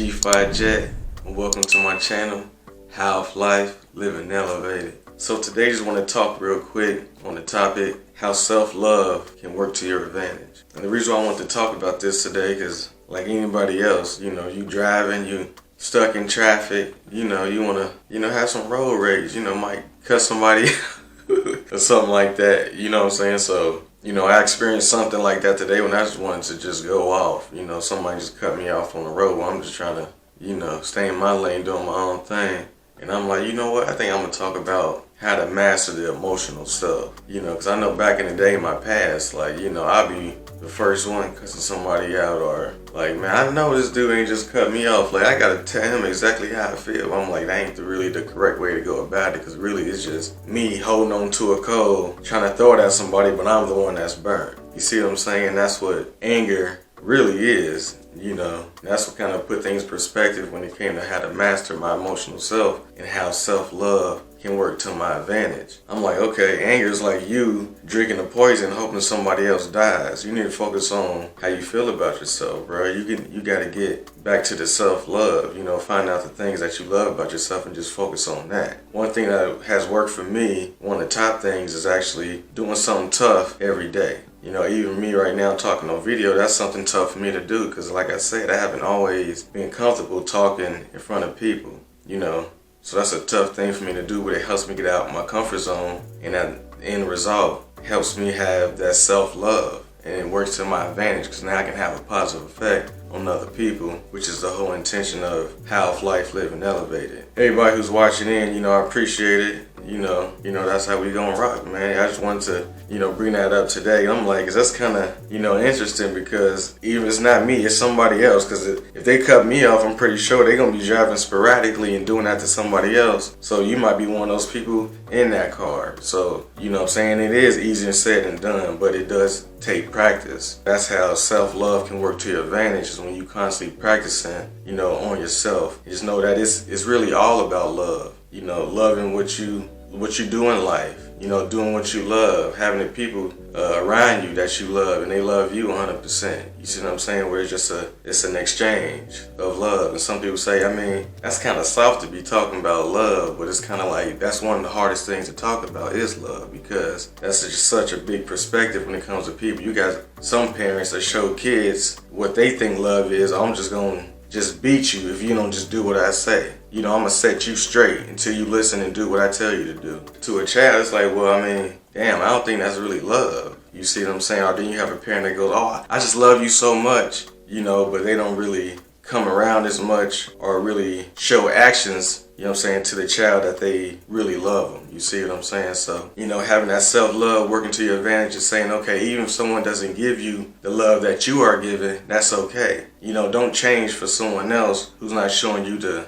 G5 Jett, and welcome to my channel, How Life Living Elevated. So today I just want to talk real quick on the topic, how self-love can work to your advantage. And the reason why I want to talk about this today, because like anybody else, you driving, you stuck in traffic, you want to, have some road rage, might cut somebody or something like that, you know what I'm saying? So, I experienced something like that today when I just wanted to just go off. Somebody just cut me off on the road while I'm just trying to, stay in my lane doing my own thing. And I'm like, you know what? I think I'm going to talk about how to master the emotional stuff. Because I know back in the day in my past, I'll be the first one cussing somebody out, or like, man, I know this dude ain't just cut me off. Like, I got to tell him exactly how I feel. I'm like, that ain't really the correct way to go about it, because really it's just me holding on to a coal, trying to throw it at somebody, but I'm the one that's burnt. You see what I'm saying? That's what anger really is. That's what kind of put things in perspective when it came to how to master my emotional self and how self-love can work to my advantage. I'm like, okay, anger is like you drinking the poison hoping somebody else dies. You need to focus on how you feel about yourself, bro. You got to get back to the self-love, find out the things that you love about yourself and just focus on that. One thing that has worked for me, one of the top things, is actually doing something tough every day. Even me right now talking on video, that's something tough for me to do, because like I said, I haven't always been comfortable talking in front of people, So that's a tough thing for me to do, but it helps me get out of my comfort zone, and that end result helps me have that self-love, and it works to my advantage, because now I can have a positive effect on other people, which is the whole intention of How Life Living Elevated. Everybody who's watching in, I appreciate it. That's how we gonna rock, man. I just wanted to, bring that up today. I'm like, 'cause that's kind of, interesting, because even if it's not me, it's somebody else. Because if they cut me off, I'm pretty sure they're gonna be driving sporadically and doing that to somebody else. So you might be one of those people in that car. So, what I'm saying, it is easier said than done, but it does take practice. That's how self-love can work to your advantage, is when you constantly practicing, on yourself. Just know that it's really all about love. Loving what you do in life, doing what you love, having the people around you that you love, and they love you 100%. You see what I'm saying? Where it's an exchange of love. And some people say, that's kind of soft to be talking about love, but it's kind of like, that's one of the hardest things to talk about is love, because that's just such a big perspective when it comes to people. You got some parents that show kids what they think love is. I'm just gonna beat you if you don't just do what I say. I'm gonna set you straight until you listen and do what I tell you to do. To a child, it's like, well, damn, I don't think that's really love. You see what I'm saying? Or then you have a parent that goes, oh, I just love you so much, but they don't really come around as much or really show actions, to the child that they really love them. You see what I'm saying? So, having that self-love working to your advantage is saying, okay, even if someone doesn't give you the love that you are giving, that's okay. Don't change for someone else who's not showing you the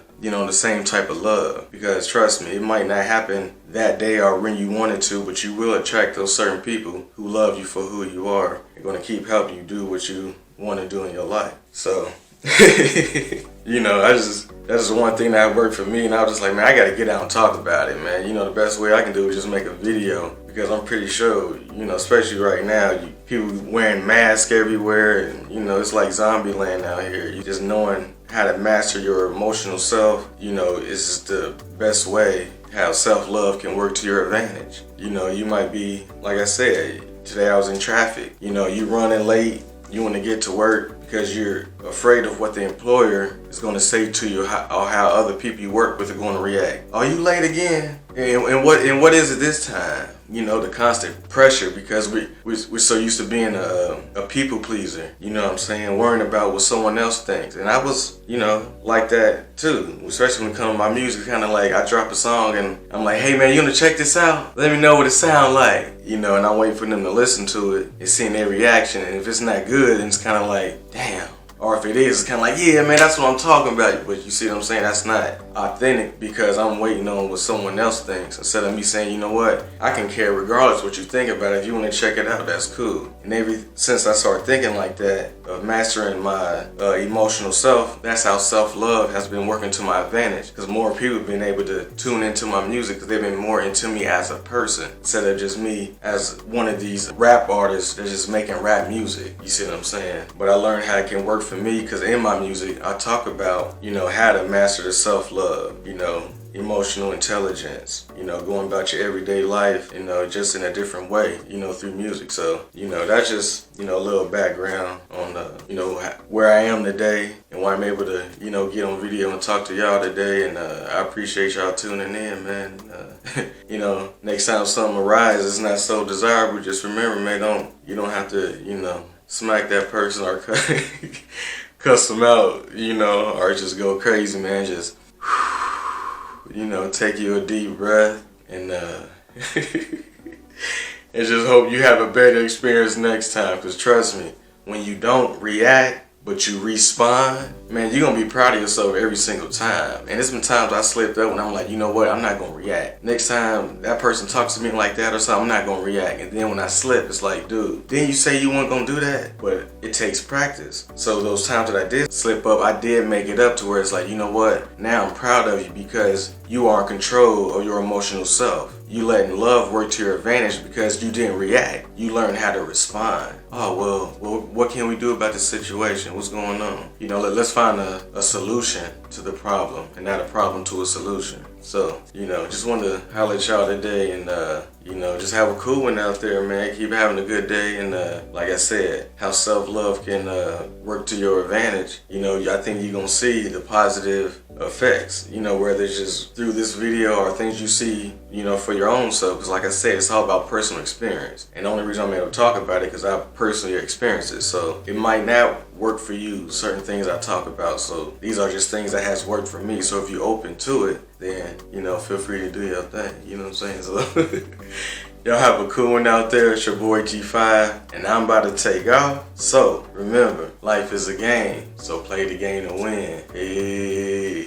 same type of love, because trust me, it might not happen that day or when you want it to, but you will attract those certain people who love you for who you are. They're going to keep helping you do what you want to do in your life. So, that's just one thing that worked for me, and I was just like, man, I got to get out and talk about it, man. The best way I can do is just make a video, because I'm pretty sure, especially right now, people wearing masks everywhere, and, it's like zombie land out here. You just knowing how to master your emotional self, is just the best way how self-love can work to your advantage. You might be, like I said, today I was in traffic, you running late, you want to get to work because you're afraid of what the employer is going to say to you, or how other people you work with are going to react. Are you late again? And what is it this time? The constant pressure, because we're so used to being a people pleaser, what I'm saying, worrying about what someone else thinks. And I was, like that too, especially when it comes to my music. Kind of like, I drop a song and I'm like, hey man, you want to check this out? Let me know what it sound like, and I'm waiting for them to listen to it and seeing their reaction. And if it's not good, then it's kind of like, damn. Or if it is, it's kind of like, yeah, man, that's what I'm talking about. But you see what I'm saying? That's not authentic, because I'm waiting on what someone else thinks, instead of me saying, you know what, I can care regardless what you think about it. If you want to check it out, that's cool. And since I started thinking like that, of mastering my emotional self, that's how self-love has been working to my advantage, because more people have been able to tune into my music, because they've been more into me as a person, instead of just me as one of these rap artists that's just making rap music. You see what I'm saying? But I learned how it can work for for me, because in my music, I talk about, how to master the self-love, emotional intelligence, going about your everyday life, just in a different way, through music. So, that's just, a little background on, where I am today and why I'm able to, get on video and talk to y'all today. And I appreciate y'all tuning in, man. Next time something arises, it's not so desirable, just remember, man, you don't have to, smack that person or cuss them out, or just go crazy, man. Just take you a deep breath and and just hope you have a better experience next time. Because trust me, when you don't react but you respond, man, you're gonna be proud of yourself every single time. And there's been times I slipped up and I'm like, you know what, I'm not gonna react. Next time that person talks to me like that or something, I'm not gonna react. And then when I slip, it's like, dude, didn't you say you weren't gonna do that? But it takes practice. So those times that I did slip up, I did make it up to where it's like, you know what, now I'm proud of you because you are in control of your emotional self. You letting love work to your advantage because you didn't react. You learned how to respond. Oh, well, what can we do about this situation? What's going on? Let's find a solution to the problem and not a problem to a solution. So, just wanted to holler at y'all today and, just have a cool one out there, man. Keep having a good day. And like I said, how self-love can work to your advantage. I think you're going to see the positive effects, whether it's just through this video or things you see, for your own self. Because like I said, it's all about personal experience. And the only reason I'm able to talk about it because I personally experienced it. So it might not work for you, certain things I talk about. So these are just things that has worked for me. So if you're open to it, then, feel free to do your thing. You know what I'm saying? So y'all have a cool one out there. It's your boy G5, and I'm about to take off. So remember, life is a game. So play the game to win. Hey.